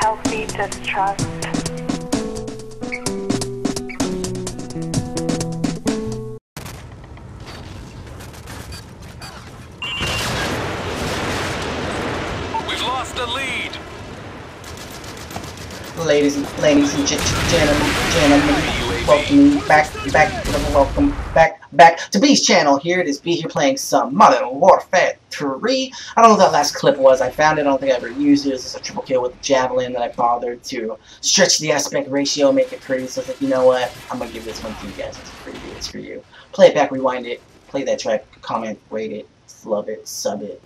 healthy distrust. We've lost the lead. Ladies and gentlemen, welcome back to B's channel. Here it is, B here playing some Modern Warfare 3. I don't know what that last clip was. I found it. I don't think I ever used it. This is a triple kill with a javelin that I bothered to stretch the aspect ratio, make it pretty. So I was like, you know what? I'm gonna give this one to you guys. It's for you. It's for you. Play it back, rewind it, play that track, comment, rate it, love it, sub it,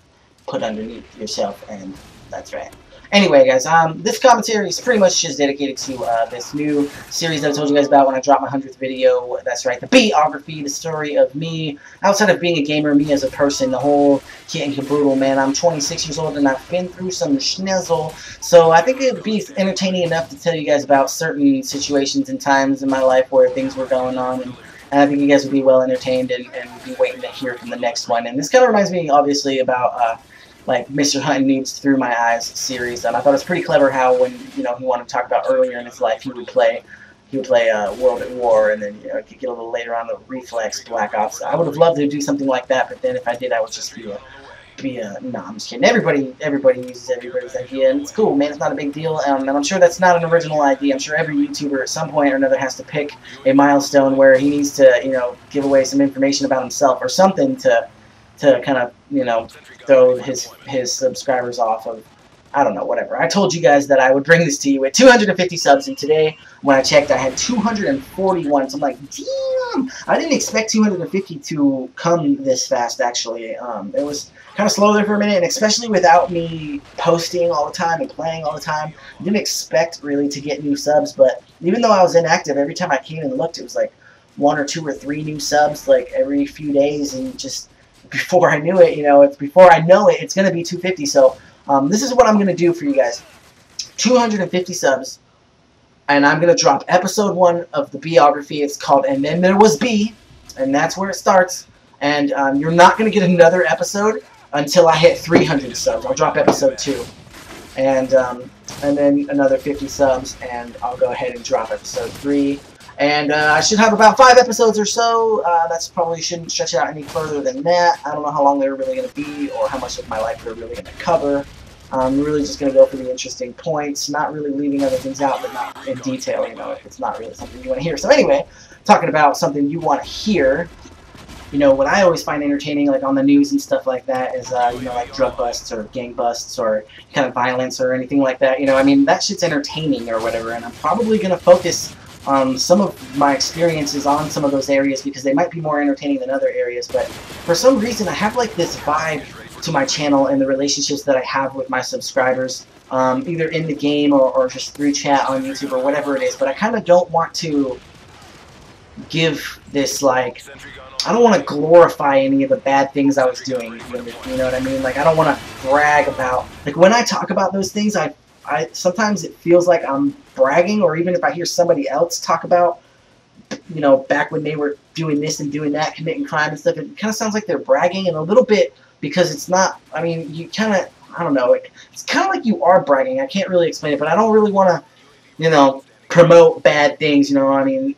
put underneath yourself, and that's right. Anyway, guys, this commentary is pretty much just dedicated to this new series that I told you guys about when I dropped my 100th video. That's right, the Bii-O-Graphy, the story of me, outside of being a gamer, me as a person, the whole kit and caboodle, man. I'm 26 years old and I've been through some schnizzle, so I think it would be entertaining enough to tell you guys about certain situations and times in my life where things were going on, and I think you guys would be well entertained and be waiting to hear from the next one. And this kind of reminds me, obviously, about like Mr. Hunting Noobs Through My Eyes series. I thought it was pretty clever how when he wanted to talk about earlier in his life, he would play World at War, and then get a little later on the Reflex, Black Ops. I would have loved to do something like that, but then if I did, I would just be a no, I'm just kidding. Everybody uses everybody's idea, and it's cool, man. It's not a big deal, and I'm sure that's not an original idea. I'm sure every YouTuber at some point or another has to pick a milestone where he needs to give away some information about himself or something to kind of throw his subscribers off of, I don't know, whatever. I told you guys that I would bring this to you at 250 subs, and today when I checked I had 241, so I'm like, damn, I didn't expect 250 to come this fast, actually. It was kind of slow there for a minute, and especially without me posting all the time and playing all the time, I didn't expect really to get new subs. But even though I was inactive, every time I came and looked, it was like 1 or 2 or 3 new subs like every few days, and just before I knew it, before I know it, it's going to be 250. So this is what I'm going to do for you guys. 250 subs, and I'm going to drop episode 1 of the Bii-O-Graphy. It's called And Then There Was B, and that's where it starts. And you're not going to get another episode until I hit 300 subs. I'll drop episode 2. And then another 50 subs, and I'll go ahead and drop episode 3. And I should have about 5 episodes or so. That's probably shouldn't stretch it out any further than that. I don't know how long they're really going to be or how much of my life they're really going to cover. I'm really just going to go for the interesting points, not really leaving other things out, but not in detail, if it's not really something you want to hear. So anyway, talking about something you want to hear, what I always find entertaining, like on the news and stuff like that, is, like drug busts or gang busts or kind of violence or anything like that. I mean, that shit's entertaining or whatever, and I'm probably going to focus some of my experiences on some of those areas because they might be more entertaining than other areas. But for some reason I have like this vibe to my channel and the relationships that I have with my subscribers, either in the game or just through chat on YouTube or whatever it is. But I kind of don't want to give this, like, I don't want to glorify any of the bad things I was doing, you know what I mean? Like, I don't want to brag about, like, when I talk about those things, I sometimes it feels like I'm bragging, or even if I hear somebody else talk about, back when they were doing this and doing that, committing crime and stuff, it kind of sounds like they're bragging, and a little bit, because it's not, I mean, you kind of, I don't know, it's kind of like you are bragging. I can't really explain it, but I don't really want to, promote bad things, I mean,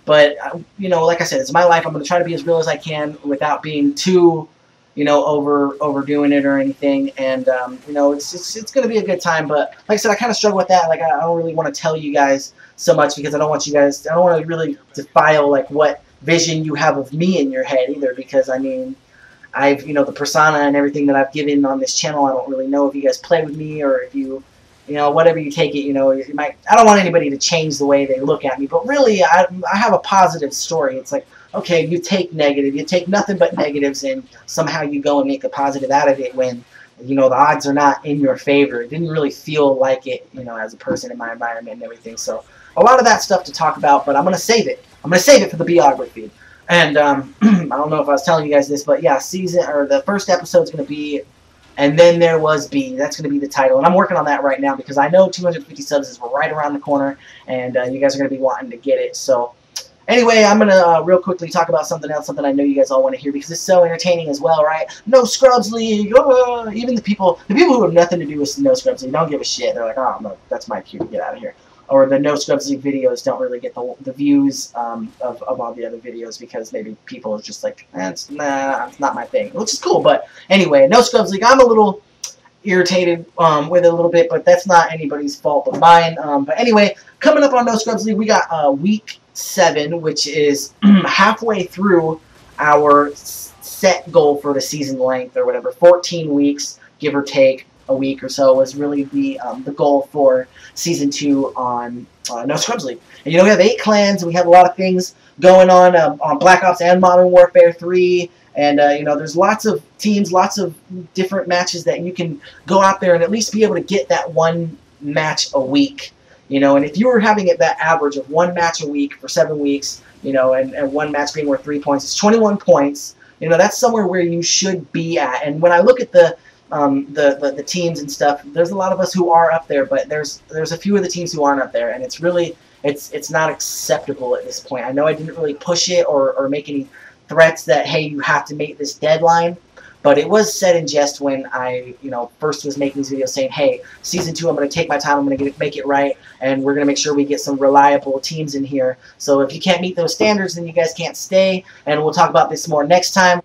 but, like I said, it's my life. I'm going to try to be as real as I can without being too, overdoing it or anything, and it's going to be a good time. But like I said, I kind of struggle with that. Like, I don't really want to tell you guys so much because I don't want to really defile like what vision you have of me in your head either, because I mean, I've the persona and everything that I've given on this channel, I don't really know if you guys play with me or if you whatever you take it, you might, I don't want anybody to change the way they look at me, but really I have a positive story. It's like, okay, you take nothing but negatives, and somehow you go and make a positive out of it when, the odds are not in your favor. It didn't really feel like it, as a person in my environment and everything. So a lot of that stuff to talk about, but I'm going to save it. I'm going to save it for the Bii-O-Graphy. And I don't know if I was telling you guys this, but yeah, the first episode is going to be And Then There Was B. That's going to be the title. And I'm working on that right now because I know 250 subs is right around the corner, and you guys are going to be wanting to get it. So Anyway, I'm gonna real quickly talk about something else, something I know you guys all want to hear because it's so entertaining as well, right? No Scrubs League. Even the people who have nothing to do with No Scrubs League don't give a shit. They're like, oh no, that's my cue to get out of here. Or the No Scrubs League videos don't really get the views of all the other videos because maybe people are just like, it's not my thing, which is cool. But anyway, No Scrubs League. I'm a little irritated with it a little bit, but that's not anybody's fault but mine. But anyway, coming up on No Scrubs League, we got week 7, which is halfway through our set goal for the season length or whatever. 14 weeks, give or take a week or so, was really the goal for season 2 on No Scrubs League. And you know, we have 8 clans, and we have a lot of things going on Black Ops and Modern Warfare 3. And, you know, there's lots of teams, lots of different matches that you can go out there and at least be able to get that one match a week. You know, and if you were having it that average of 1 match a week for 7 weeks, you know, and 1 match being worth 3 points, it's 21 points. You know, that's somewhere where you should be at. And when I look at the teams and stuff, there's a lot of us who are up there, but there's a few of the teams who aren't up there, and it's really it's not acceptable at this point. I know I didn't really push it or make any threats that, hey, you have to make this deadline, but it was said in jest when I, you know, first was making these videos saying, hey, season 2, I'm going to take my time, I'm going to make it right, and we're going to make sure we get some reliable teams in here. So if you can't meet those standards, then you guys can't stay, and we'll talk about this more next time.